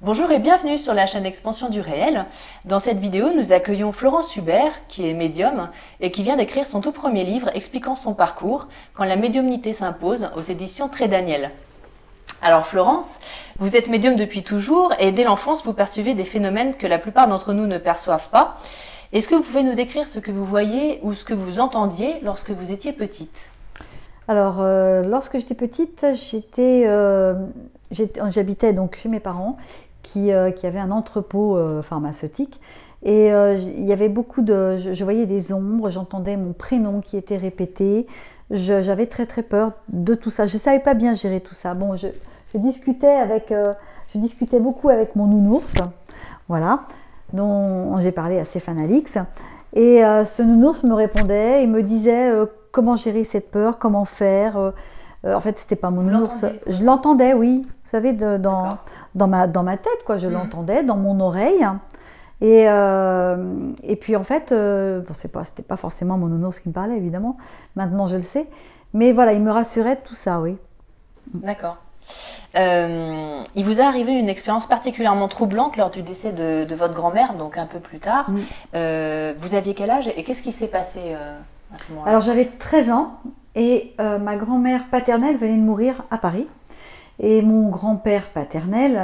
Bonjour et bienvenue sur la chaîne Expansion du réel. Dans cette vidéo, nous accueillons Florence Hubert, qui est médium et qui vient d'écrire son tout premier livre expliquant son parcours « Quand la médiumnité s'impose » aux éditions Très Daniel. Alors Florence, vous êtes médium depuis toujours et dès l'enfance, vous percevez des phénomènes que la plupart d'entre nous ne perçoivent pas. Est-ce que vous pouvez nous décrire ce que vous voyez ou ce que vous entendiez lorsque vous étiez petite? Alors, lorsque j'étais petite, j'habitais donc chez mes parents qui avaient un entrepôt pharmaceutique. Et il y avait beaucoup de... Je voyais des ombres, j'entendais mon prénom qui était répété. J'avais très très peur de tout ça. Je ne savais pas bien gérer tout ça. Bon, je discutais beaucoup avec mon nounours, voilà, dont j'ai parlé à Stéphane Alix. Et ce nounours me répondait et me disait comment gérer cette peur, comment faire. En fait, c'était pas mon nounours. Je l'entendais, oui. Vous savez, dans ma tête, quoi. Je l'entendais dans mon oreille. Et puis en fait, bon, c'était pas forcément mon nounours qui me parlait, évidemment. Maintenant, je le sais. Mais voilà, il me rassurait de tout ça, oui. D'accord. Il vous est arrivé une expérience particulièrement troublante lors du décès de votre grand-mère, donc un peu plus tard. Oui. Vous aviez quel âge et qu'est-ce qui s'est passé à ce moment-là? Alors j'avais 13 ans et ma grand-mère paternelle venait de mourir à Paris. Et mon grand-père paternel,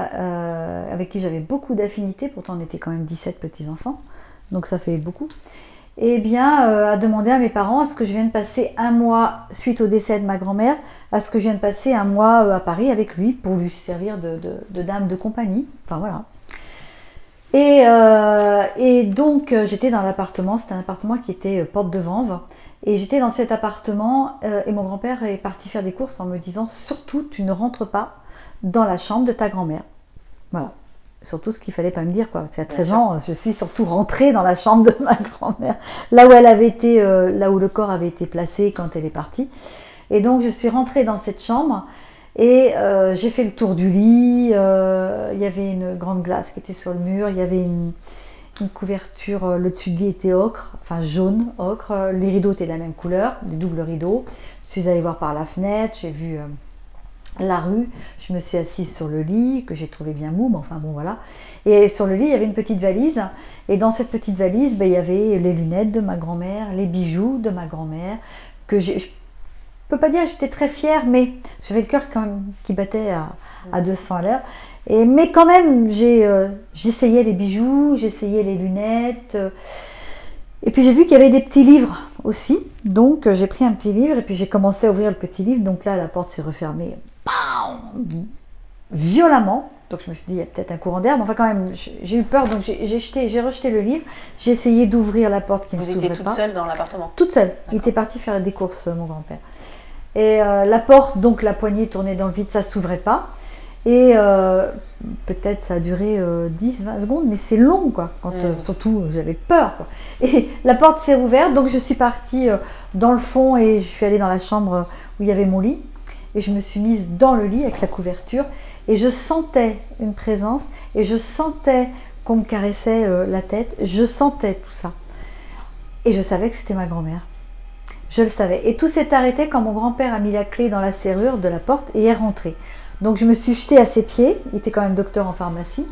avec qui j'avais beaucoup d'affinités, pourtant on était quand même 17 petits-enfants, donc ça fait beaucoup, eh bien, a demandé à mes parents à ce que je vienne passer un mois, suite au décès de ma grand-mère, à ce que je vienne passer un mois à Paris avec lui pour lui servir de dame de compagnie. Enfin voilà. Et donc j'étais dans l'appartement, c'était un appartement qui était porte de Vanves. Et j'étais dans cet appartement et mon grand-père est parti faire des courses en me disant « Surtout, tu ne rentres pas dans la chambre de ta grand-mère. » Voilà. Surtout ce qu'il fallait pas me dire, quoi. À 13 ans, je suis surtout rentrée dans la chambre de ma grand-mère, là où elle avait été, là où le corps avait été placé quand elle est partie. Et donc je suis rentrée dans cette chambre et j'ai fait le tour du lit. Il y avait une grande glace qui était sur le mur, il y avait une couverture, le dessus du lit était ocre, enfin jaune, ocre, les rideaux étaient de la même couleur, des doubles rideaux. Je suis allée voir par la fenêtre, j'ai vu la rue, je me suis assise sur le lit, que j'ai trouvé bien mou, mais enfin bon voilà. Et sur le lit, il y avait une petite valise, et dans cette petite valise, il y avait les lunettes de ma grand-mère, les bijoux de ma grand-mère, que je peux pas dire que j'étais très fière, mais j'avais le cœur quand même qui battait à 200 à l'heure. Mais quand même, j'essayais les bijoux, j'essayais les lunettes. Et puis j'ai vu qu'il y avait des petits livres aussi. Donc j'ai pris un petit livre et puis j'ai commencé à ouvrir le petit livre. Donc là, la porte s'est refermée violemment. Donc je me suis dit, il y a peut-être un courant d'air. Mais enfin quand même, j'ai eu peur. Donc j'ai rejeté le livre. J'ai essayé d'ouvrir la porte qui ne s'ouvrait pas. Vous étiez toute seule dans l'appartement? Toute seule. Il était parti faire des courses, mon grand-père. Et la porte, donc la poignée tournée dans le vide, ça ne s'ouvrait pas. Et peut-être ça a duré 10-20 secondes, mais c'est long, quoi. Surtout, j'avais peur, quoi. Et la porte s'est ouverte, donc je suis partie dans le fond et je suis allée dans la chambre où il y avait mon lit. Et je me suis mise dans le lit avec la couverture et je sentais une présence et je sentais qu'on me caressait la tête. Je sentais tout ça. Et je savais que c'était ma grand-mère. Je le savais. Et tout s'est arrêté quand mon grand-père a mis la clé dans la serrure de la porte et est rentré. Donc je me suis jetée à ses pieds, il était quand même docteur en pharmacie.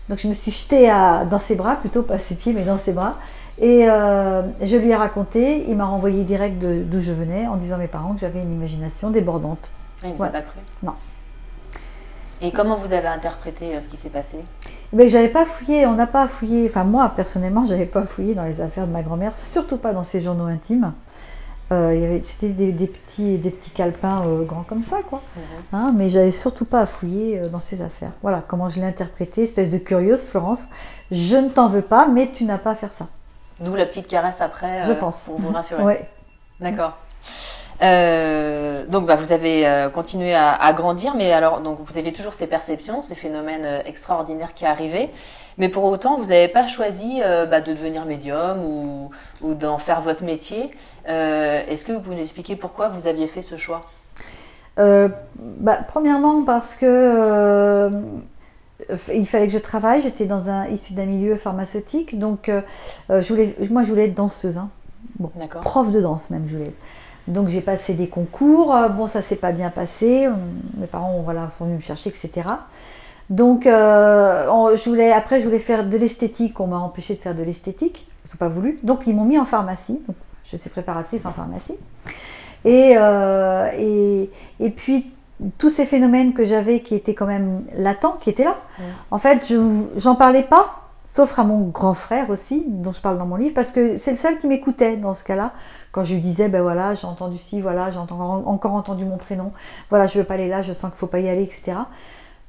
Donc je me suis jetée dans ses bras, plutôt pas à ses pieds mais dans ses bras. Et je lui ai raconté, il m'a renvoyé direct d'où je venais en disant à mes parents que j'avais une imagination débordante. Il ne vous a pas cru? Non. Et comment vous avez interprété ce qui s'est passé? J'avais pas fouillé, on n'a pas fouillé, enfin moi personnellement j'avais pas fouillé dans les affaires de ma grand-mère, surtout pas dans ses journaux intimes. C'était des petits calepins grands comme ça, quoi. Hein, mais j'avais surtout pas à fouiller dans ces affaires. Voilà comment je l'ai interprété, espèce de curieuse, Florence. Je ne t'en veux pas, mais tu n'as pas à faire ça. D'où la petite caresse après, je pense. pour vous rassurer. Oui. D'accord. Donc vous avez continué à grandir, mais alors donc vous avez toujours ces perceptions, ces phénomènes extraordinaires qui arrivaient, mais pour autant vous n'avez pas choisi de devenir médium ou d'en faire votre métier. Est-ce que vous pouvez nous expliquer pourquoi vous aviez fait ce choix? Premièrement parce que il fallait que je travaille, j'étais issu d'un milieu pharmaceutique, donc moi je voulais être danseuse, hein. Bon, prof de danse même je voulais. Donc j'ai passé des concours, bon ça s'est pas bien passé, mes parents voilà, sont venus me chercher, etc. Donc après je voulais faire de l'esthétique, on m'a empêché de faire de l'esthétique, ils n'ont pas voulu, donc ils m'ont mis en pharmacie, donc je suis préparatrice en pharmacie. Et puis tous ces phénomènes que j'avais qui étaient quand même latents, qui étaient là, en fait j'en parlais pas, sauf à mon grand frère aussi, dont je parle dans mon livre, parce que c'est le seul qui m'écoutait dans ce cas-là. Quand je lui disais, ben voilà, j'ai entendu ci, voilà, j'ai encore entendu mon prénom, voilà, je veux pas aller là, je sens qu'il faut pas y aller, etc.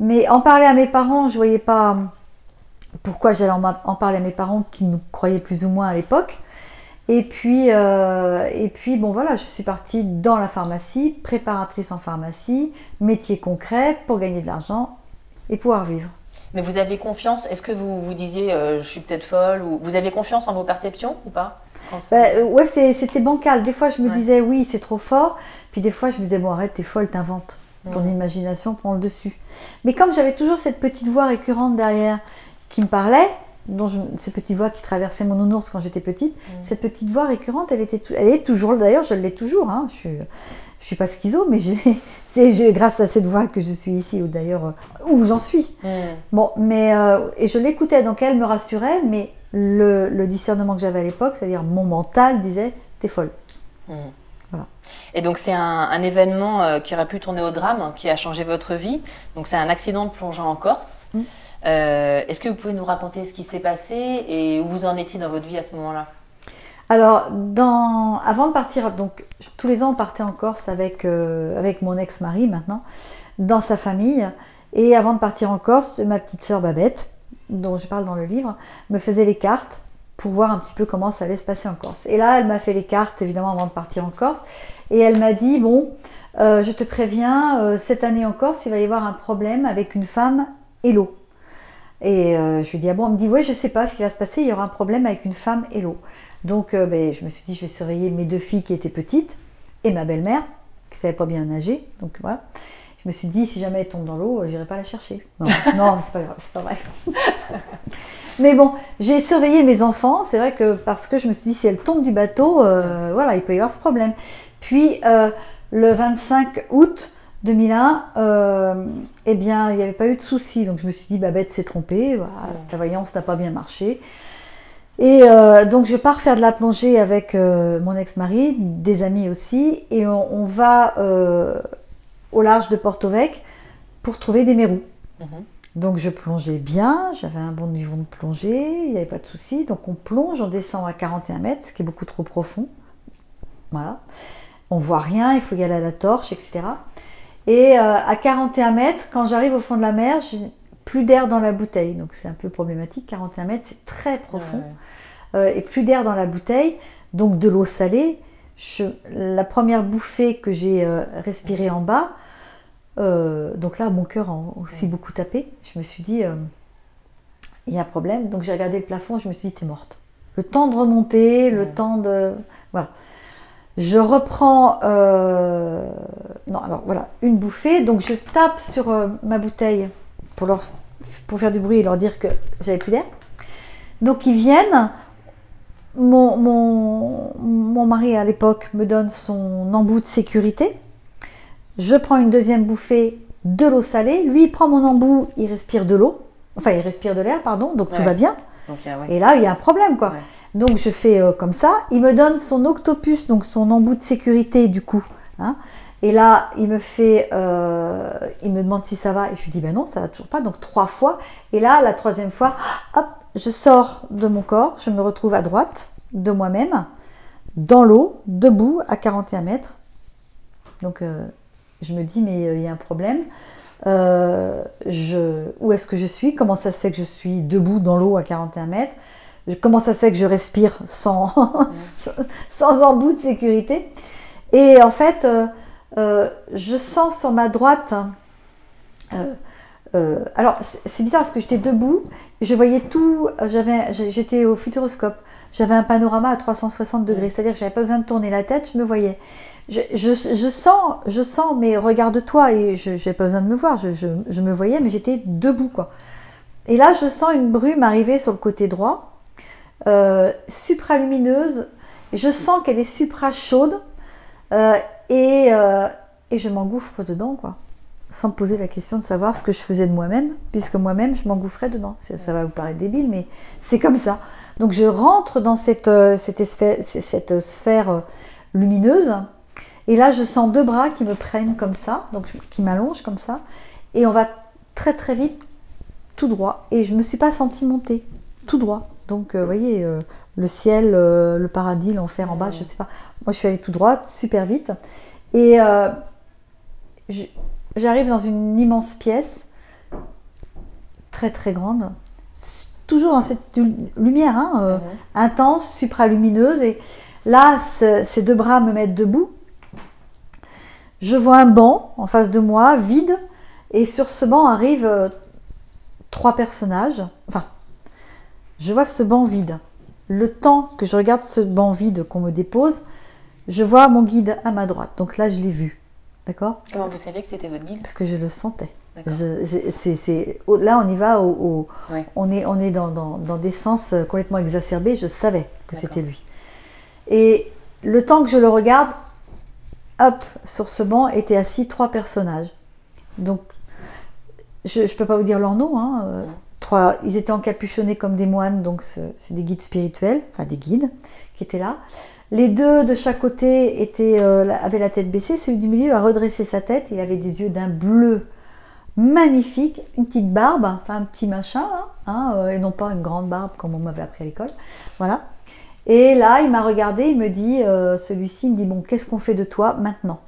Mais en parler à mes parents, je voyais pas pourquoi j'allais en parler à mes parents qui me croyaient plus ou moins à l'époque. Et puis bon voilà, je suis partie dans la pharmacie, préparatrice en pharmacie, métier concret pour gagner de l'argent et pouvoir vivre. Mais vous avez confiance? Est-ce que vous vous disiez je suis peut-être folle, ou vous avez confiance en vos perceptions ou pas? Ouais, c'était bancal. Des fois je me disais oui, c'est trop fort. Puis des fois je me disais bon arrête, t'es folle, t'inventes. Ton imagination prend le dessus. Mais comme j'avais toujours cette petite voix récurrente derrière qui me parlait, ces petites voix qui traversaient mon nounours quand j'étais petite, cette petite voix récurrente, elle est toujours, d'ailleurs je l'ai toujours, hein. Je suis pas schizo, mais c'est grâce à cette voix que je suis ici, ou d'ailleurs où j'en suis. Bon, mais et je l'écoutais, donc elle me rassurait, mais le discernement que j'avais à l'époque, c'est-à-dire mon mental disait t'es folle. Voilà. Et donc c'est un événement qui aurait pu tourner au drame, qui a changé votre vie. Donc c'est un accident de plongeon en Corse. Est-ce que vous pouvez nous raconter ce qui s'est passé et où vous en étiez dans votre vie à ce moment-là? Alors, avant de partir, donc tous les ans on partait en Corse avec mon ex-mari maintenant, dans sa famille. Et avant de partir en Corse, ma petite sœur Babette, dont je parle dans le livre, me faisait les cartes pour voir un petit peu comment ça allait se passer en Corse. Et là, elle m'a fait les cartes évidemment avant de partir en Corse. Et elle m'a dit, bon, je te préviens, cette année en Corse, il va y avoir un problème avec une femme et l'eau. Et je lui dis, ah bon, elle me dit, ouais, je sais pas ce qui va se passer, il y aura un problème avec une femme et l'eau. Donc je me suis dit, je vais surveiller mes 2 filles qui étaient petites et ma belle-mère qui ne savait pas bien nager. Donc voilà. Je me suis dit, si jamais elle tombe dans l'eau, j'irai pas la chercher. Non, non, c'est pas grave, c'est pas vrai. Mais bon, j'ai surveillé mes enfants, c'est vrai que parce que je me suis dit, si elle tombe du bateau, voilà, il peut y avoir ce problème. Puis le 25 août 2001, eh bien, il n'y avait pas eu de souci. Donc je me suis dit, Babette s'est trompée, voilà, la voyance n'a pas bien marché. Et donc je pars faire de la plongée avec mon ex-mari, des amis aussi, et on va au large de Porto Vecchio pour trouver des mérous. Donc je plongeais bien, j'avais un bon niveau de plongée, il n'y avait pas de souci. Donc on plonge, on descend à 41 mètres, ce qui est beaucoup trop profond. Voilà. On voit rien, il faut y aller à la torche, etc. Et à 41 mètres, quand j'arrive au fond de la mer, j'ai plus d'air dans la bouteille. Donc c'est un peu problématique, 41 mètres, c'est très profond. Et plus d'air dans la bouteille, donc de l'eau salée. La première bouffée que j'ai respirée en bas, donc là mon cœur a aussi beaucoup tapé. Je me suis dit, il y a un problème. Donc j'ai regardé le plafond, je me suis dit, t'es morte. Le temps de remonter, le temps de... Voilà. Je reprends, non, alors voilà, une bouffée, donc je tape sur ma bouteille pour faire du bruit et leur dire que j'avais plus d'air. Donc ils viennent, mon mari à l'époque me donne son embout de sécurité, je prends une deuxième bouffée de l'eau salée, lui il prend mon embout, il respire de l'eau, enfin il respire de l'air, pardon, donc tout va bien. Donc, et là il y a un problème quoi. Donc je fais comme ça, il me donne son octopus, donc son embout de sécurité du coup. Hein. Et là, il me demande si ça va, et je lui dis ben non, ça va toujours pas, donc 3 fois. Et là, la 3e fois, hop, je sors de mon corps, je me retrouve à droite de moi-même, dans l'eau, debout, à 41 mètres. Donc je me dis mais il y a un problème. Où est-ce que je suis? Comment ça se fait que je suis debout dans l'eau à 41 mètres? Comment ça se fait que je respire sans embout de sécurité? Et en fait, je sens sur ma droite... alors, c'est bizarre parce que j'étais debout, je voyais tout, j'étais au futuroscope, j'avais un panorama à 360 degrés, c'est-à-dire que je n'avais pas besoin de tourner la tête, je me voyais. Je sens, mais regarde-toi, et je n'avais pas besoin de me voir, je me voyais, mais j'étais debout, quoi. Et là, je sens une brume arriver sur le côté droit, supralumineuse, je sens qu'elle est supra chaude, Euh, et je m'engouffre dedans, quoi. Sans me poser la question de savoir ce que je faisais de moi-même, puisque moi-même, je m'engouffrais dedans. Ça va vous paraître débile, mais c'est comme ça. Donc je rentre dans cette sphère lumineuse, et là, je sens deux bras qui me prennent comme ça, donc qui m'allongent comme ça, et on va très très vite, tout droit. Et je ne me suis pas sentie monter, tout droit. Donc, vous voyez, le ciel, le paradis, l'enfer en bas, je ne sais pas. Moi, je suis allée tout droit, super vite. Et j'arrive dans une immense pièce, très très grande, toujours dans cette lumière intense, supralumineuse. Et là, ces deux bras me mettent debout. Je vois un banc en face de moi, vide. Et sur ce banc arrivent 3 personnages. Enfin, je vois ce banc vide. Le temps que je regarde ce banc vide qu'on me dépose, je vois mon guide à ma droite. Donc là, je l'ai vu. D'accord ? Comment vous saviez que c'était votre guide ? Parce que je le sentais. Là, on y va on est dans des sens complètement exacerbés. Je savais que c'était lui. Et le temps que je le regarde, hop, sur ce banc étaient assis 3 personnages. Donc, je ne peux pas vous dire leur nom. Ils étaient encapuchonnés comme des moines, donc c'est des guides spirituels, enfin des guides qui étaient là. Les 2 de chaque côté avaient la tête baissée. Celui du milieu a redressé sa tête. Il avait des yeux d'un bleu magnifique, une petite barbe, enfin un petit machin, et non pas une grande barbe comme on m'avait appris à l'école. Voilà. Et là, il m'a regardé, il me dit, celui-ci me dit, bon, qu'est-ce qu'on fait de toi maintenant ?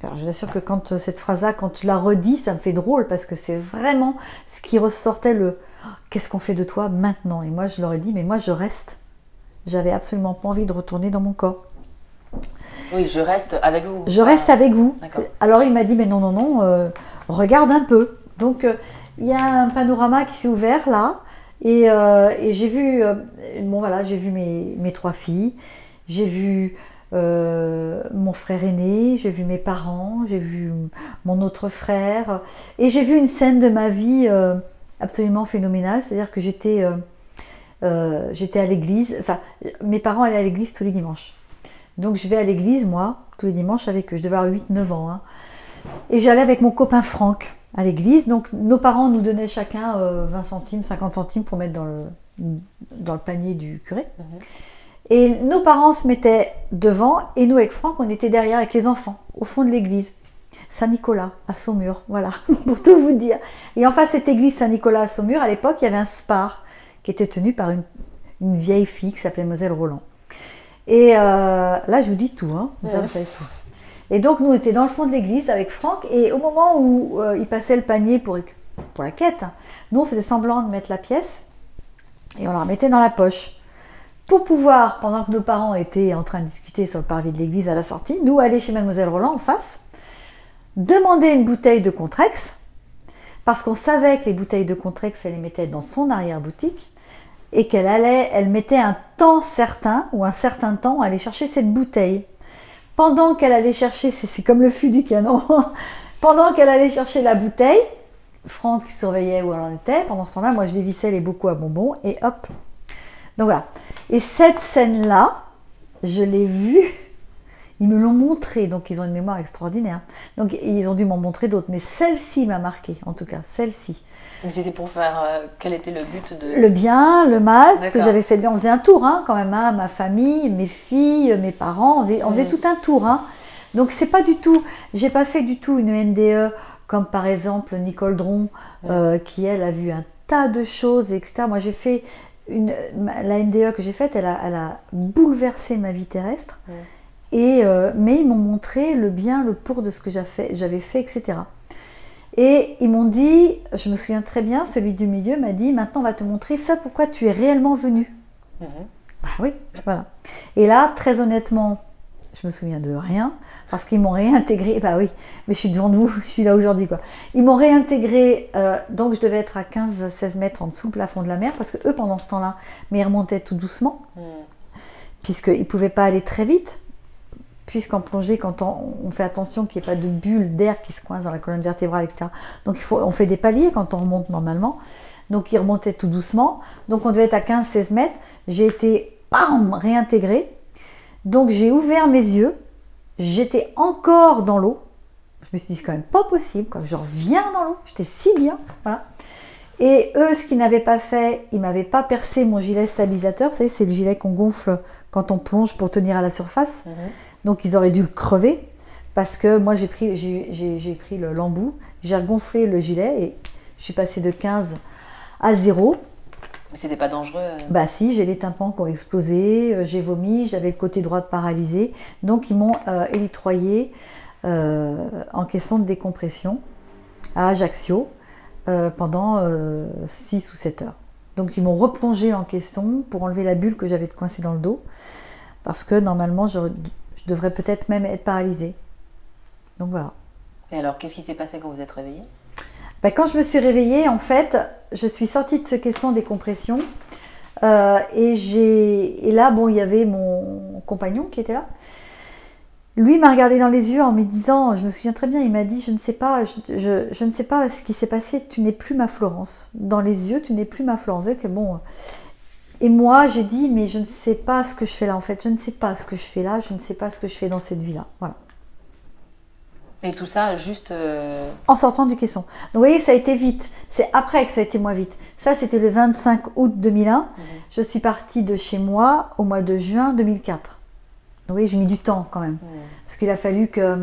Alors, je vous assure que quand cette phrase-là, quand tu la redis, ça me fait drôle parce que c'est vraiment ce qui ressortait qu'est-ce qu'on fait de toi maintenant ? Et moi, je leur ai dit, mais moi, je reste. J'avais absolument pas envie de retourner dans mon corps. Oui, je reste avec vous. Je reste avec vous. D'accord. Alors, il m'a dit, mais non, regarde un peu. Donc, il y a un panorama qui s'est ouvert là. Et j'ai vu, j'ai vu mes 3 filles. J'ai vu mon frère aîné, j'ai vu mes parents, j'ai vu mon autre frère. Et j'ai vu une scène de ma vie absolument phénoménale. C'est-à-dire que j'étais à l'église. Enfin, mes parents allaient à l'église tous les dimanches. Donc je vais à l'église, moi, tous les dimanches avec eux. Je devais avoir 8-9 ans. Et j'allais avec mon copain Franck à l'église. Donc nos parents nous donnaient chacun 20 centimes, 50 centimes pour mettre dans le panier du curé. Et nos parents se mettaient devant et nous avec Franck, on était derrière avec les enfants, au fond de l'église. Saint-Nicolas à Saumur, voilà, pour tout vous dire. Et en face de cette église Saint-Nicolas à Saumur, à l'époque, il y avait un spar qui était tenu par une vieille fille qui s'appelait Mlle Roland. Et là, je vous dis tout, vous savez tout. Et donc, nous, on était dans le fond de l'église avec Franck, et au moment où il passait le panier pour la quête, nous, on faisait semblant de mettre la pièce, et on la remettait dans la poche. Pour pouvoir, pendant que nos parents étaient en train de discuter sur le parvis de l'église à la sortie, nous aller chez Mlle Roland en face, demander une bouteille de Contrex, parce qu'on savait que les bouteilles de Contrex, elle les mettait dans son arrière-boutique, et elle mettait un temps certain, ou un certain temps, à aller chercher cette bouteille. Pendant qu'elle allait chercher, c'est comme le fût du canon, pendant qu'elle allait chercher la bouteille, Franck surveillait où elle en était, pendant ce temps-là, moi je dévissais les bocaux à bonbons, et hop. Donc voilà. Et cette scène-là, je l'ai vue, ils me l'ont montrée, donc ils ont une mémoire extraordinaire. Donc ils ont dû m'en montrer d'autres, mais celle-ci m'a marquée, en tout cas, celle-ci. Mais c'était pour faire, quel était le but de... Le bien, le mal, ce que j'avais fait de bien. On faisait un tour quand même, ma famille, mes filles, mes parents, on faisait tout un tour. Donc c'est pas du tout, j'ai pas fait du tout une NDE comme par exemple Nicole Dron, qui elle a vu un tas de choses, etc. Moi j'ai fait... la NDE que j'ai faite, elle a bouleversé ma vie terrestre, mais ils m'ont montré le bien, le pour de ce que j'avais fait, etc. Et ils m'ont dit, je me souviens très bien, celui du milieu m'a dit, maintenant on va te montrer ça, pourquoi tu es réellement venu. Bah oui, voilà. Et là, très honnêtement, je me souviens de rien, parce qu'ils m'ont réintégré, bah oui, mais je suis devant vous, je suis là aujourd'hui, quoi. Ils m'ont réintégré, donc je devais être à 15-16 mètres en dessous, plafond de la mer, parce que eux, pendant ce temps-là, mais ils remontaient tout doucement, puisqu'ils ne pouvaient pas aller très vite, puisqu'en plongée, quand on fait attention qu'il n'y ait pas de bulle d'air qui se coince dans la colonne vertébrale, etc. Donc on fait des paliers quand on remonte normalement, donc ils remontaient tout doucement, donc on devait être à 15-16 mètres, j'ai été réintégrée, donc j'ai ouvert mes yeux, J'étais encore dans l'eau. Je me suis dit, c'est quand même pas possible, quoi. Je reviens dans l'eau. J'étais si bien. Voilà. Et eux, ce qu'ils n'avaient pas fait, ils ne m'avaient pas percé mon gilet stabilisateur. Vous savez, c'est le gilet qu'on gonfle quand on plonge pour tenir à la surface. Donc, ils auraient dû le crever. Parce que moi, j'ai pris l'embout. J'ai regonflé le gilet et je suis passée de 15 à 0. Mais c'était pas dangereux Bah si, j'ai les tympans qui ont explosé, j'ai vomi, j'avais le côté droit paralysé. Donc ils m'ont élitroyé en caisson de décompression à Ajaccio pendant 6 ou 7 heures. Donc ils m'ont replongé en caisson pour enlever la bulle que j'avais coincée dans le dos. Parce que normalement, je devrais peut-être même être paralysée. Donc voilà. Et alors, qu'est-ce qui s'est passé quand vous êtes réveillée? Ben, quand je me suis réveillée, en fait, je suis sortie de ce caisson décompression et là, bon, il y avait mon compagnon qui était là. Lui m'a regardé dans les yeux en me disant, je me souviens très bien, il m'a dit, je ne sais pas ce qui s'est passé, tu n'es plus ma Florence. Dans les yeux, tu n'es plus ma Florence. Que bon. Et moi, j'ai dit, mais je ne sais pas ce que je fais là, en fait. Je ne sais pas ce que je fais là, je ne sais pas ce que je fais dans cette vie-là. Voilà. Et tout ça juste... En sortant du caisson. Donc vous voyez, ça a été vite. C'est après que ça a été moins vite. Ça, c'était le 25 août 2001. Je suis partie de chez moi au mois de juin 2004. Donc vous voyez, j'ai mis du temps quand même. Parce qu'il a fallu que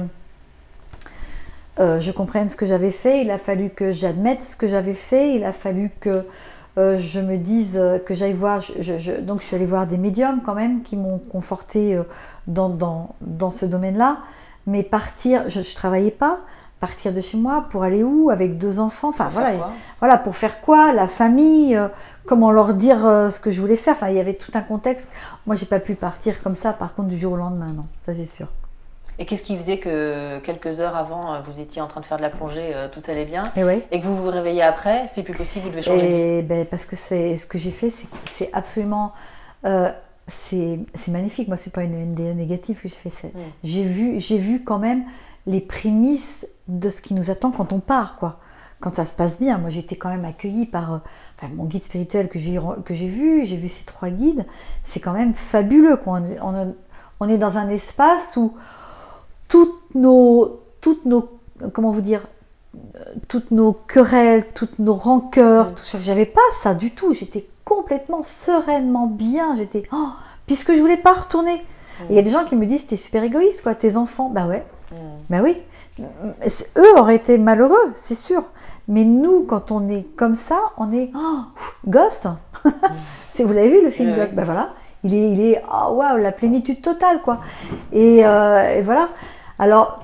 je comprenne ce que j'avais fait. Il a fallu que j'admette ce que j'avais fait. Il a fallu que je me dise que j'aille voir... Donc je suis allée voir des médiums quand même qui m'ont confortée dans ce domaine-là. Mais partir, je ne travaillais pas, partir de chez moi pour aller où, avec 2 enfants, enfin voilà, pour faire quoi, la famille, comment leur dire ce que je voulais faire, enfin il y avait tout un contexte. Moi j'ai pas pu partir comme ça, par contre du jour au lendemain, non, ça c'est sûr. Et qu'est-ce qui faisait que quelques heures avant, vous étiez en train de faire de la plongée, tout allait bien, et que vous vous réveillez après, c'est plus possible, vous devez changer de vie? Ben, parce que ce que j'ai fait, c'est absolument... c'est magnifique, moi c'est pas une NDE négative que j'ai fait. J'ai vu quand même les prémices de ce qui nous attend quand on part, quoi. Quand ça se passe bien. Moi j'ai été quand même accueillie par mon guide spirituel que j'ai vu ces 3 guides. C'est quand même fabuleux, quoi. On est dans un espace où toutes nos comment vous dire, toutes nos querelles, toutes nos rancœurs, tout ça, j'avais pas ça du tout. J'étais complètement sereinement bien. J'étais puisque je voulais pas retourner. Il y a des gens qui me disent t'es super égoïste, quoi, tes enfants. Bah ouais, bah oui. Eux auraient été malheureux, c'est sûr. Mais nous, quand on est comme ça, on est Ghost. Si vous l'avez vu le film Ghost, bah voilà, il est waouh, la plénitude totale, quoi. Et voilà. Alors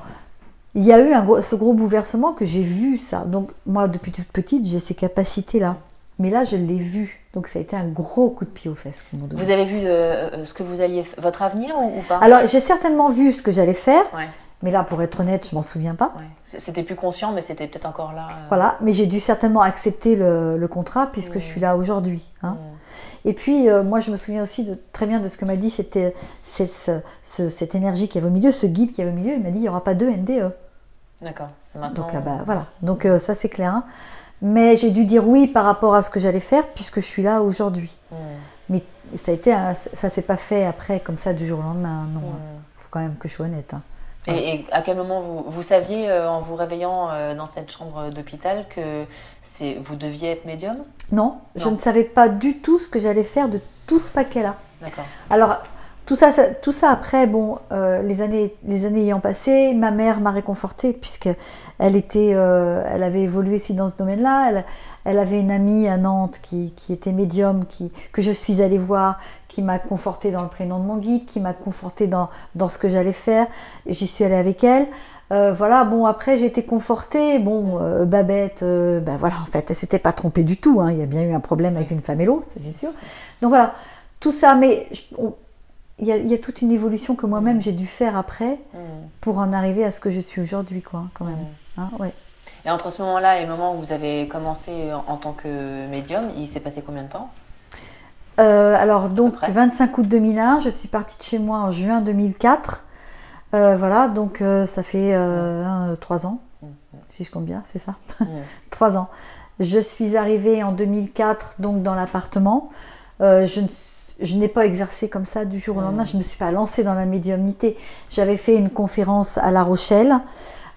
il y a eu ce gros bouleversement que j'ai vu ça. Donc moi, depuis toute petite, j'ai ces capacités-là. Mais là, je l'ai vu. Donc ça a été un gros coup de pied aux fesses qu'ils m'ont donné. Vous avez vu ce que vous alliez, votre avenir ou pas? Alors j'ai certainement vu ce que j'allais faire. Mais là, pour être honnête, je m'en souviens pas. C'était plus conscient, mais c'était peut-être encore là. Voilà, mais j'ai dû certainement accepter le contrat puisque je suis là aujourd'hui. Hein. Et puis, moi, je me souviens aussi très bien de ce que m'a dit cette énergie qui avait au milieu, ce guide qui avait au milieu. Il m'a dit, il n'y aura pas de NDE. D'accord, c'est maintenant... Donc, voilà. Donc, ça, c'est clair. Hein. Mais j'ai dû dire oui par rapport à ce que j'allais faire puisque je suis là aujourd'hui. Mais ça s'est pas fait après, comme ça, du jour au lendemain. Non, il faut quand même que je sois honnête. Hein. Et à quel moment vous saviez, en vous réveillant dans cette chambre d'hôpital, que vous deviez être médium? Non, je ne savais pas du tout ce que j'allais faire de tout ce paquet-là. D'accord. Alors, tout ça après, bon, les années ayant passé, ma mère m'a réconfortée puisqu'elle elle avait évolué aussi dans ce domaine-là. Elle avait une amie à Nantes qui était médium, que je suis allée voir, qui m'a confortée dans le prénom de mon guide, qui m'a confortée dans ce que j'allais faire. J'y suis allée avec elle. Voilà, bon, après j'ai été confortée. Bon, Babette, voilà, en fait, elle s'était pas trompée du tout. Hein. Il y a bien eu un problème avec une famélo, ça c'est sûr. Donc voilà, tout ça, mais il y a toute une évolution que moi-même j'ai dû faire après pour en arriver à ce que je suis aujourd'hui, quoi, quand même. Hein, ouais. Et entre ce moment-là et le moment où vous avez commencé en tant que médium, il s'est passé combien de temps? Alors donc 25 août 2001, je suis partie de chez moi en juin 2004. Voilà, donc ça fait 3 ans, si je compte bien, c'est ça. 3 ans. Je suis arrivée en 2004 donc dans l'appartement. je n'ai pas exercé comme ça du jour au lendemain. Je ne me suis pas lancée dans la médiumnité. J'avais fait une conférence à La Rochelle.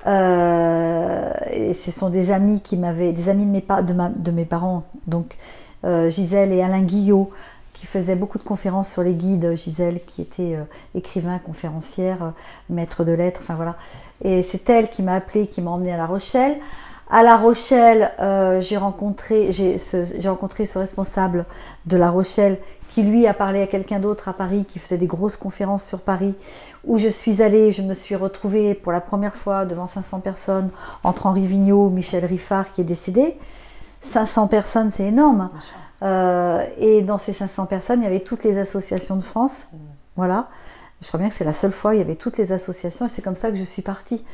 Et ce sont des amis de mes parents, donc Gisèle et Alain Guillot, qui faisaient beaucoup de conférences sur les guides. Gisèle qui était écrivain, conférencière, maître de lettres, enfin voilà. Et c'est elle qui m'a appelée, qui m'a emmenée à La Rochelle. À La Rochelle, j'ai rencontré ce responsable de La Rochelle qui lui a parlé à quelqu'un d'autre à Paris, qui faisait des grosses conférences sur Paris, où je suis allée, je me suis retrouvée pour la première fois devant 500 personnes, entre Henri Vigneault, Michel Riffard qui est décédé. 500 personnes, c'est énorme. Et dans ces 500 personnes, il y avait toutes les associations de France. Voilà. Je crois bien que c'est la seule fois où il y avait toutes les associations, et c'est comme ça que je suis partie.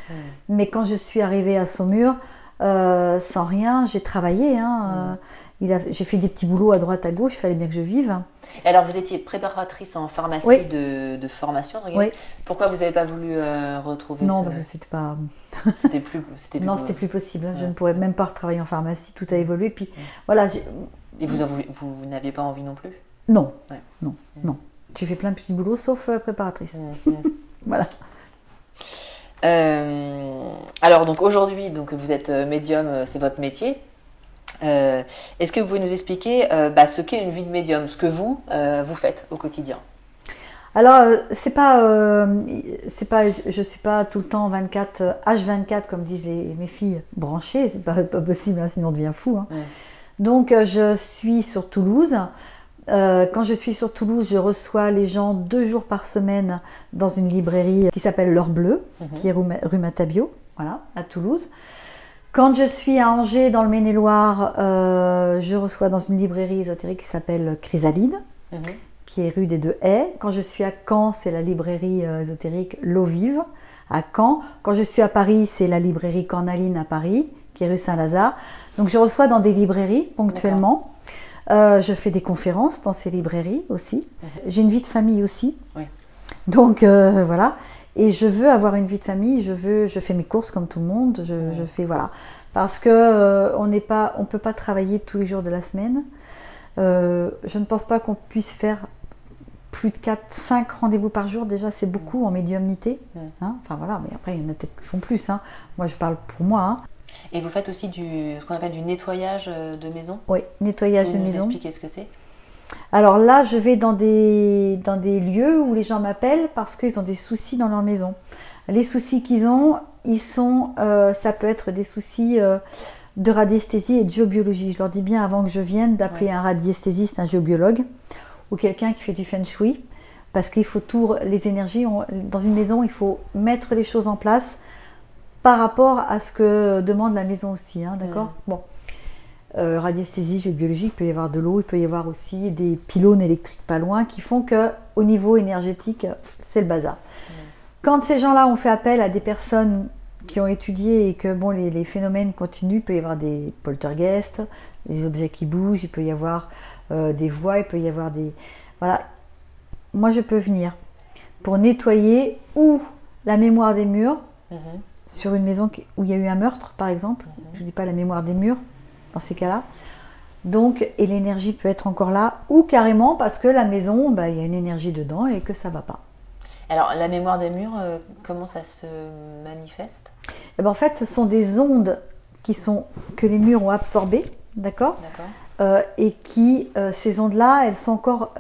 Mais quand je suis arrivée à Saumur, sans rien, j'ai travaillé. J'ai fait des petits boulots à droite, à gauche, il fallait bien que je vive. Et alors, vous étiez préparatrice en pharmacie Oui. de formation, entre guillemets. Oui. Pourquoi vous n'avez pas voulu retrouver Non, parce que c'était pas... C'était plus Non, c'était plus possible. Je ne pourrais même pas retravailler en pharmacie, tout a évolué. Puis voilà. Et vous n'aviez pas envie non plus? Non, ouais. non. J'ai fait plein de petits boulots, sauf préparatrice. Voilà. Alors, donc aujourd'hui, vous êtes médium, c'est votre métier. Est-ce que vous pouvez nous expliquer ce qu'est une vie de médium, ce que vous faites au quotidien? Alors, je suis pas tout le temps H24 comme disent mes filles branchées, c'est pas possible, hein, sinon on devient fou. Hein. Donc, je suis sur Toulouse. Quand je suis sur Toulouse, je reçois les gens 2 jours par semaine dans une librairie qui s'appelle L'Heure Bleue, qui est rue Matabio, voilà, à Toulouse. Quand je suis à Angers, dans le Maine-et-Loire, je reçois dans une librairie ésotérique qui s'appelle Chrysalide, qui est rue des Deux Haies. Quand je suis à Caen, c'est la librairie ésotérique L'Eau Vive, à Caen. Quand je suis à Paris, c'est la librairie Cornaline à Paris, qui est rue Saint-Lazare. Donc je reçois dans des librairies ponctuellement. Je fais des conférences dans ces librairies aussi. J'ai une vie de famille aussi. Oui. Donc voilà. Et je veux avoir une vie de famille. Je fais mes courses comme tout le monde. Je fais voilà. Parce que on peut pas travailler tous les jours de la semaine. Je ne pense pas qu'on puisse faire plus de 4-5 rendez-vous par jour. Déjà, c'est beaucoup en médiumnité. Hein, enfin voilà. Mais après, il y en a peut-être qui font plus. Hein. Moi, je parle pour moi. Hein. Et vous faites aussi ce qu'on appelle du nettoyage de maison? Oui, nettoyage de maison. Vous nous expliquer ce que c'est? Alors là, je vais dans des lieux où les gens m'appellent parce qu'ils ont des soucis dans leur maison. Les soucis qu'ils ont, ça peut être des soucis de radiesthésie et de géobiologie. Je leur dis bien avant que je vienne d'appeler un radiesthésiste, un géobiologue ou quelqu'un qui fait du feng shui, parce qu'il faut les énergies. Dans une maison, il faut mettre les choses en place par rapport à ce que demande la maison aussi, hein, d'accord? Bon, radiesthésie, géobiologie, il peut y avoir de l'eau, il peut y avoir aussi des pylônes électriques pas loin qui font que au niveau énergétique, c'est le bazar. Quand ces gens-là ont fait appel à des personnes qui ont étudié et que bon, les phénomènes continuent, il peut y avoir des poltergeists, des objets qui bougent, il peut y avoir des voix, il peut y avoir des... Voilà, moi je peux venir pour nettoyer ou la mémoire des murs, sur une maison où il y a eu un meurtre, par exemple. Je ne dis pas la mémoire des murs, dans ces cas-là. Donc, et l'énergie peut être encore là, ou carrément parce que la maison, il y a une énergie dedans et que ça ne va pas. Alors, la mémoire des murs, comment ça se manifeste? En fait, ce sont des ondes que les murs ont absorbées, d'accord? Et qui, ces ondes-là, elles sont encore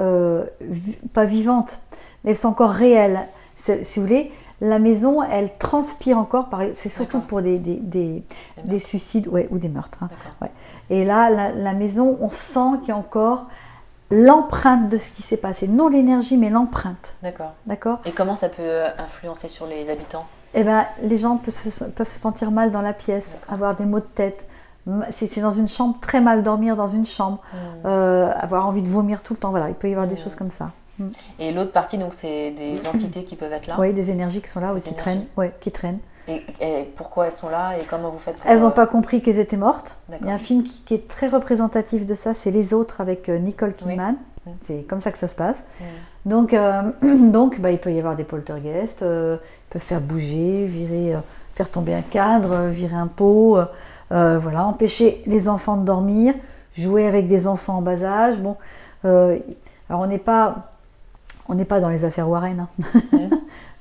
pas vivantes, mais elles sont encore réelles. Si vous voulez, la maison, elle transpire encore. C'est surtout pour des suicides ou des meurtres. Hein. Ouais. Et là, la maison, on sent qu'il y a encore l'empreinte de ce qui s'est passé. Non l'énergie, mais l'empreinte. D'accord. Et comment ça peut influencer sur les habitants? Les gens peuvent se sentir mal dans la pièce, avoir des maux de tête. C'est dans une chambre, très mal dormir dans une chambre, avoir envie de vomir tout le temps. Voilà, il peut y avoir des choses comme ça. Et l'autre partie, donc, c'est des entités qui peuvent être là? Oui, des énergies qui sont là, qui traînent. Et pourquoi elles sont là et comment vous faites pour... Elles n'ont pas compris qu'elles étaient mortes. Il y a un film qui est très représentatif de ça, c'est Les Autres avec Nicole Kidman. C'est comme ça que ça se passe. Donc, il peut y avoir des poltergeists, ils peuvent faire bouger, faire tomber un cadre, virer un pot, empêcher les enfants de dormir, jouer avec des enfants en bas âge. Bon, Alors on n'est pas dans les affaires Warren, hein.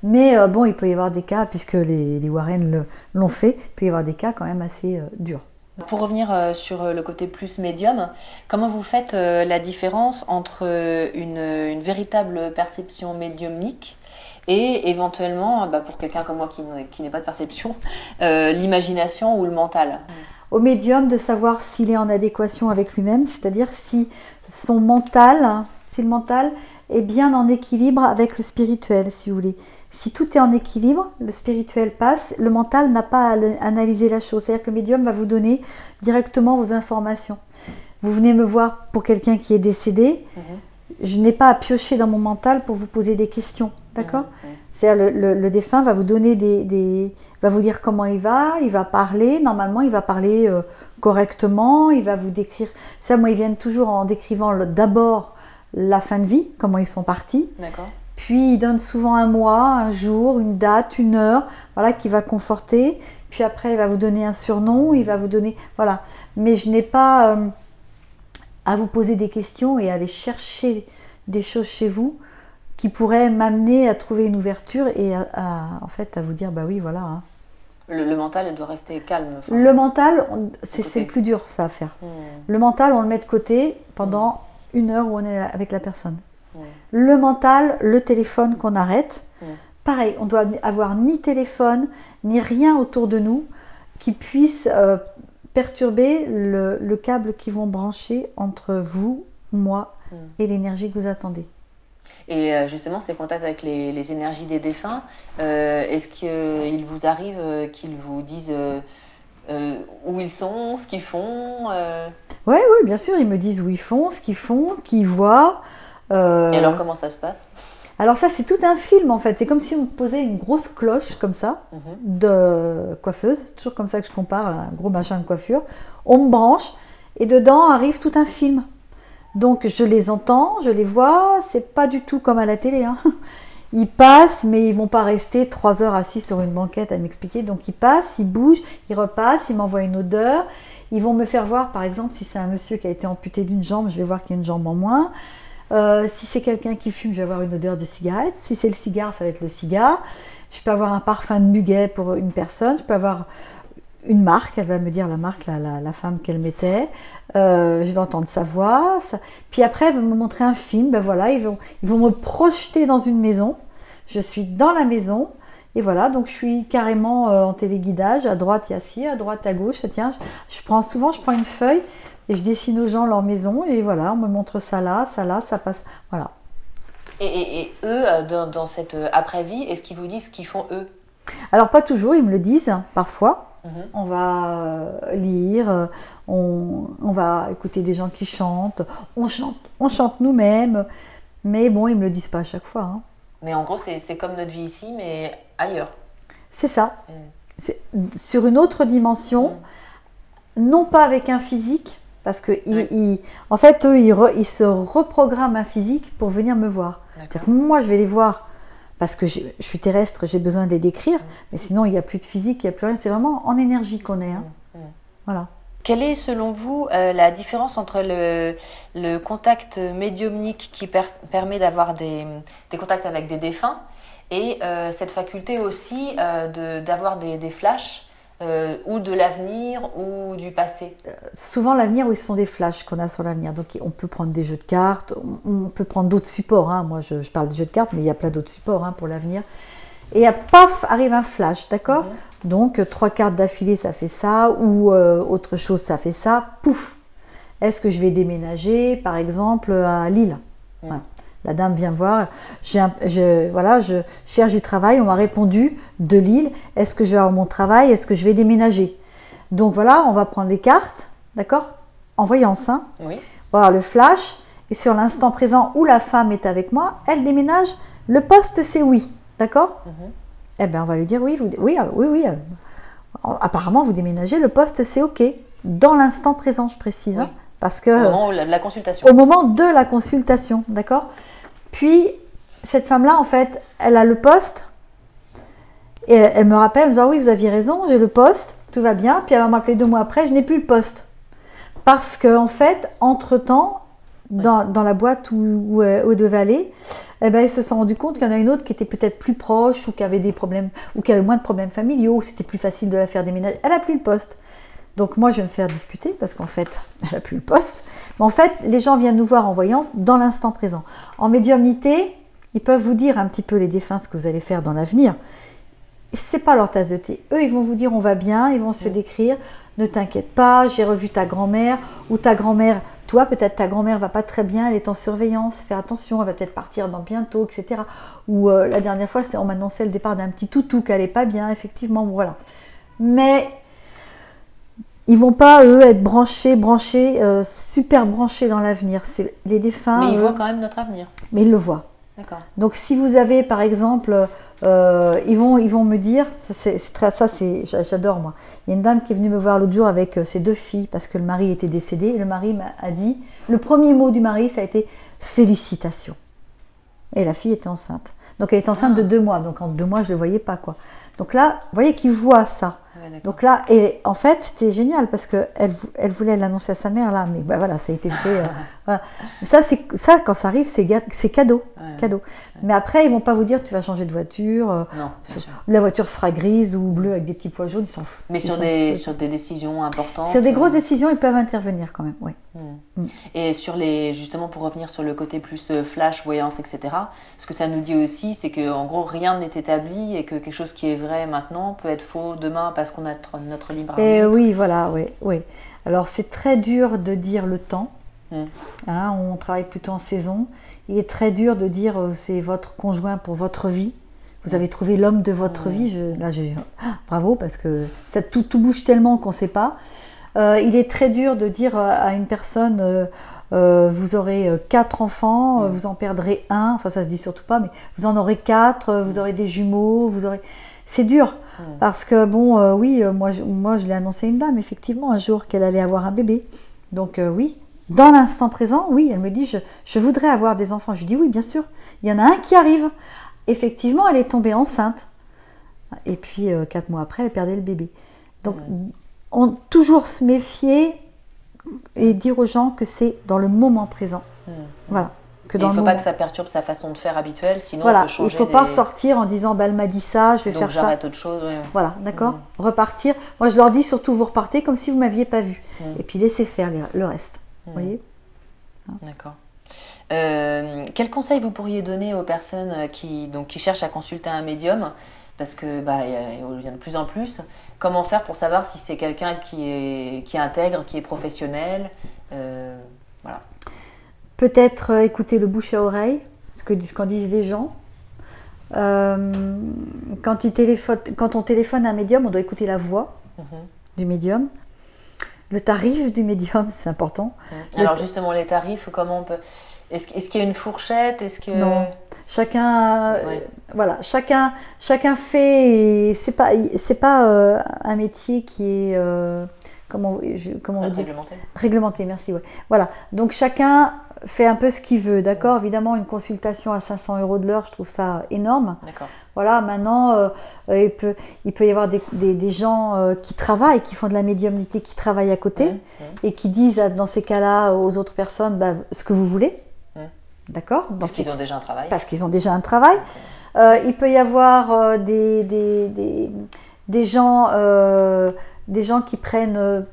Mais bon, il peut y avoir des cas, puisque les Warren l'ont fait, il peut y avoir des cas quand même assez durs. Pour revenir sur le côté plus médium, comment vous faites la différence entre une véritable perception médiumnique et éventuellement, pour quelqu'un comme moi qui n'est pas de perception, l'imagination ou le mental? Au médium de savoir s'il est en adéquation avec lui-même, c'est-à-dire si le mental est bien en équilibre avec le spirituel, si vous voulez. Si tout est en équilibre, le spirituel passe, le mental n'a pas à analyser la chose. C'est-à-dire que le médium va vous donner directement vos informations. Vous venez me voir pour quelqu'un qui est décédé, je n'ai pas à piocher dans mon mental pour vous poser des questions, d'accord? C'est-à-dire le défunt va vous donner va vous dire comment il va parler, normalement il va parler correctement, il va vous décrire. Ça, moi, ils viennent toujours en décrivant d'abord la fin de vie, comment ils sont partis. D'accord. Puis il donne souvent un mois, un jour, une date, une heure, voilà, qui va conforter. Puis après, il va vous donner un surnom, il va vous donner, voilà. Mais je n'ai pas à vous poser des questions et à aller chercher des choses chez vous qui pourraient m'amener à trouver une ouverture et en fait à vous dire, bah oui, voilà. Hein. Le mental, elle doit rester calme. Enfin, le mental, c'est le plus dur, ça à faire. Le mental, on le met de côté pendant une heure où on est avec la personne. Le mental, le téléphone qu'on arrête. Pareil, on doit avoir ni téléphone, ni rien autour de nous qui puisse perturber le câble qui vont brancher entre vous, moi et l'énergie que vous attendez. Et justement, ces contacts avec les énergies des défunts, est-ce qu'il vous arrive qu'ils vous disent où ils sont, ce qu'ils font Oui, bien sûr, ils me disent où ils font, ce qu'ils font, qui ils voient. Et alors, comment ça se passe? Alors ça, c'est tout un film en fait. C'est comme si on posait une grosse cloche comme ça, de coiffeuse. C'est toujours comme ça que je compare, un gros machin de coiffure. On me branche et dedans arrive tout un film. Donc je les entends, je les vois. C'est pas du tout comme à la télé. Hein. Ils passent, mais ils vont pas rester 3 heures assis sur une banquette à m'expliquer. Donc ils passent, ils bougent, ils repassent, ils m'envoient une odeur. Ils vont me faire voir, par exemple, si c'est un monsieur qui a été amputé d'une jambe, je vais voir qu'il y a une jambe en moins. Si c'est quelqu'un qui fume, je vais avoir une odeur de cigarette. Si c'est le cigare, ça va être le cigare. Je peux avoir un parfum de muguet pour une personne. Je peux avoir une marque. Elle va me dire la marque, la femme qu'elle mettait. Je vais entendre sa voix. Puis après, elle va me montrer un film. Ben voilà, ils vont me projeter dans une maison. Je suis dans la maison. Et voilà, donc je suis carrément en téléguidage. À droite, il y a ci, à droite, à gauche. Tiens, je prends une feuille. Et je dessine aux gens leur maison et voilà, on me montre ça là, ça passe, voilà. Et eux, dans cette après-vie, est-ce qu'ils vous disent ce qu'ils font eux? Alors pas toujours, ils me le disent, parfois. On va lire, on va écouter des gens qui chantent, on chante nous-mêmes, mais bon, ils me le disent pas à chaque fois. Hein. Mais en gros, c'est comme notre vie ici, mais ailleurs. C'est ça. C'est sur une autre dimension, non pas avec un physique. Parce que, en fait, eux, ils se reprogramment un physique pour venir me voir. C'est-à-dire que moi, je vais les voir parce que je suis terrestre, j'ai besoin de les décrire. Mais sinon, il n'y a plus de physique, il n'y a plus rien. C'est vraiment en énergie qu'on est. Hein. Voilà. Quelle est, selon vous, la différence entre le contact médiumnique qui permet d'avoir des contacts avec des défunts et cette faculté aussi d'avoir des flashs ou de l'avenir ou du passé? Souvent l'avenir, oui, ce sont des flashs qu'on a sur l'avenir. Donc on peut prendre des jeux de cartes, on peut prendre d'autres supports. Hein. Moi je parle des jeux de cartes, mais il y a plein d'autres supports hein, pour l'avenir. Et paf, arrive un flash, d'accord? Donc 3 cartes d'affilée, ça fait ça, ou autre chose, ça fait ça, pouf. Est-ce que je vais déménager, par exemple, à Lille? Voilà. La dame vient voir, je cherche du travail, on m'a répondu de Lille, est-ce que je vais avoir mon travail, est-ce que je vais déménager? Donc voilà, on va prendre les cartes, d'accord? En voyance, hein? Oui. Voilà le flash, et sur l'instant présent où la femme est avec moi, elle déménage, le poste c'est oui, d'accord? Eh bien on va lui dire oui, oui, apparemment vous déménagez, le poste c'est ok, dans l'instant présent je précise, hein, parce que... Au moment de la consultation. Au moment de la consultation, d'accord? Puis, cette femme-là, en fait, elle a le poste. Et elle me rappelle, elle me dit, oui, vous aviez raison, j'ai le poste, tout va bien. Puis elle va m'appeler 2 mois après, je n'ai plus le poste. Parce qu'en fait, entre-temps, dans la boîte où elle devait aller, eh ben, ils se sont rendus compte qu'il y en a une autre qui était peut-être plus proche ou qui avait des problèmes, ou qui avait moins de problèmes familiaux, c'était plus facile de la faire déménager. Elle n'a plus le poste. Donc moi, je vais me faire disputer parce qu'en fait, elle n'a plus le poste. Mais en fait, les gens viennent nous voir en voyance dans l'instant présent. En médiumnité, ils peuvent vous dire un petit peu les défunts, ce que vous allez faire dans l'avenir. C'est pas leur tasse de thé. Eux, ils vont vous dire on va bien, ils vont se décrire. Ne t'inquiète pas, j'ai revu ta grand-mère, ou ta grand-mère, toi peut-être ta grand-mère va pas très bien, elle est en surveillance, fais attention, elle va peut-être partir dans bientôt, etc. Ou la dernière fois, on m'annonçait le départ d'un petit toutou qui allait pas bien, effectivement, voilà. Mais ils vont pas, eux, être branchés, super branchés dans l'avenir. C'est les défunts. Mais ils voient quand même notre avenir. Mais ils le voient. D'accord. Donc si vous avez par exemple, ils vont me dire, j'adore moi. Il y a une dame qui est venue me voir l'autre jour avec ses 2 filles parce que le mari était décédé. Et le mari m'a dit, le premier mot du mari ça a été félicitations. Et la fille était enceinte. Donc elle est enceinte de 2 mois. Donc en 2 mois je ne le voyais pas quoi. Donc là, vous voyez qu'ils voient ça. Ouais, donc là, et en fait, c'était génial parce qu'elle voulait l'annoncer à sa mère là, mais bah, voilà, ça a été fait. Voilà. Ça, quand ça arrive, c'est cadeau, cadeau. Ouais. Mais après, ils vont pas vous dire tu vas changer de voiture. Non. La voiture sera grise ou bleue avec des petits pois jaunes, ils s'en foutent. Mais sur des décisions importantes. Sur des grosses décisions, ils peuvent intervenir quand même, oui. Et justement pour revenir sur le côté plus flash, voyance, etc. Ce que ça nous dit aussi, c'est que en gros rien n'est établi et que quelque chose qui est vrai maintenant peut être faux demain parce qu'on a notre libre arbitre. Oui, voilà, oui. Alors c'est très dur de dire le temps. Hein, on travaille plutôt en saison. Il est très dur de dire c'est votre conjoint pour votre vie. Vous avez trouvé l'homme de votre vie. Bravo parce que ça tout bouge tellement qu'on ne sait pas. Il est très dur de dire à une personne vous aurez 4 enfants, vous en perdrez un, enfin ça se dit surtout pas, mais vous en aurez 4, vous aurez des jumeaux, c'est dur parce que bon, oui, moi je l'ai annoncé à une dame effectivement un jour qu'elle allait avoir un bébé. Donc oui, dans l'instant présent, oui, elle me dit je voudrais avoir des enfants. Je lui dis oui, bien sûr, il y en a un qui arrive. Effectivement, elle est tombée enceinte et puis 4 mois après, elle perdait le bébé. Donc toujours se méfier et dire aux gens que c'est dans le moment présent. Voilà. Il ne faut pas que ça perturbe sa façon de faire habituelle, sinon voilà, on peut changer. Il ne faut pas sortir en disant bah, elle m'a dit ça, je vais faire ça. Donc j'arrête autre chose. Ouais. Voilà, d'accord. Repartir. Moi je leur dis surtout vous repartez comme si vous ne m'aviez pas vu. Et puis laissez faire le reste. Vous voyez. D'accord. Quel conseil vous pourriez donner aux personnes qui cherchent à consulter un médium? Parce que il y en a de plus en plus. Comment faire pour savoir si c'est quelqu'un qui est intègre, qui est professionnel? Voilà. Peut-être écouter le bouche à oreille, ce qu'en disent les gens. Quand on téléphone à un médium, on doit écouter la voix du médium. Le tarif du médium, c'est important. Alors justement, les tarifs, comment on peut... Est-ce qu'il y a une fourchette? Non. Chacun, voilà, chacun fait. C'est pas un métier qui est comment on dit réglementé. Merci. Ouais. Voilà. Donc chacun fait un peu ce qu'il veut, d'accord. Évidemment, une consultation à 500 € de l'heure, je trouve ça énorme. D'accord. Voilà. Maintenant, il peut y avoir des gens qui travaillent, qui font de la médiumnité, qui travaillent à côté et qui disent dans ces cas-là aux autres personnes ce que vous voulez. D'accord. Parce qu'ils ont déjà un travail. Parce qu'ils ont déjà un travail. Il peut y avoir des gens qui prennent,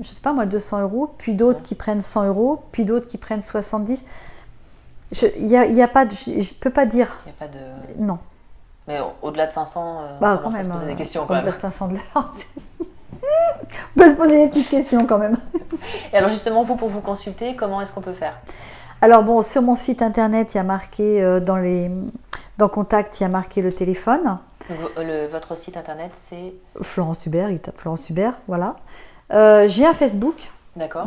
je sais pas moi, 200 €, puis d'autres qui prennent 100 €, puis d'autres qui prennent 70. Y a pas de, je peux pas dire. Il n'y a pas de. Non. Mais au-delà de 500, on commence à se poser des questions quand même. Au-delà de 500 $. On peut se poser des petites questions quand même. Et alors justement, pour vous consulter, comment est-ce qu'on peut faire? Alors bon, sur mon site internet, il y a marqué dans contact, il y a marqué le téléphone. Donc, votre site internet, c'est Florence Hubert, il tape Florence Hubert, voilà. J'ai un Facebook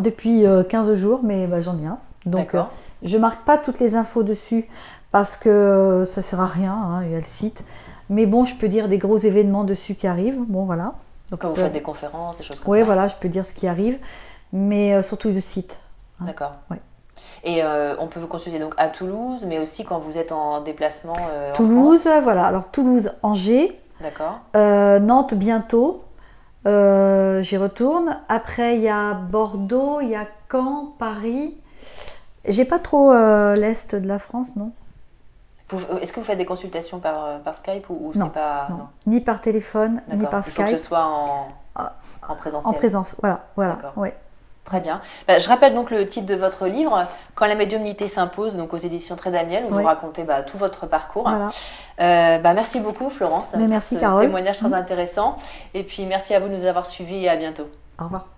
depuis 15 jours, mais j'en ai un. Donc je marque pas toutes les infos dessus parce que ça sert à rien, il y a le site. Mais bon, je peux dire des gros événements dessus qui arrivent, bon voilà. Donc quand vous faites des conférences, des choses comme ça. Oui, voilà, je peux dire ce qui arrive, mais surtout le site. D'accord. Ouais. Et on peut vous consulter donc à Toulouse, mais aussi quand vous êtes en déplacement Toulouse, en France. Voilà. Alors Toulouse, Angers. D'accord. Nantes bientôt. J'y retourne. Après, il y a Bordeaux, il y a Caen, Paris. J'ai pas trop l'Est de la France, non. Est-ce que vous faites des consultations par Skype ou Non, c'est pas... non. Ni par téléphone, ni par Il faut Skype. que ce soit en présentiel. En présence, voilà. Oui. Très bien. Je rappelle donc le titre de votre livre, Quand la médiumnité s'impose, donc aux éditions Très Daniel, où vous racontez tout votre parcours. Voilà. Merci beaucoup Florence merci pour ce Carole. témoignage très intéressant. Et puis merci à vous de nous avoir suivis et à bientôt. Au revoir.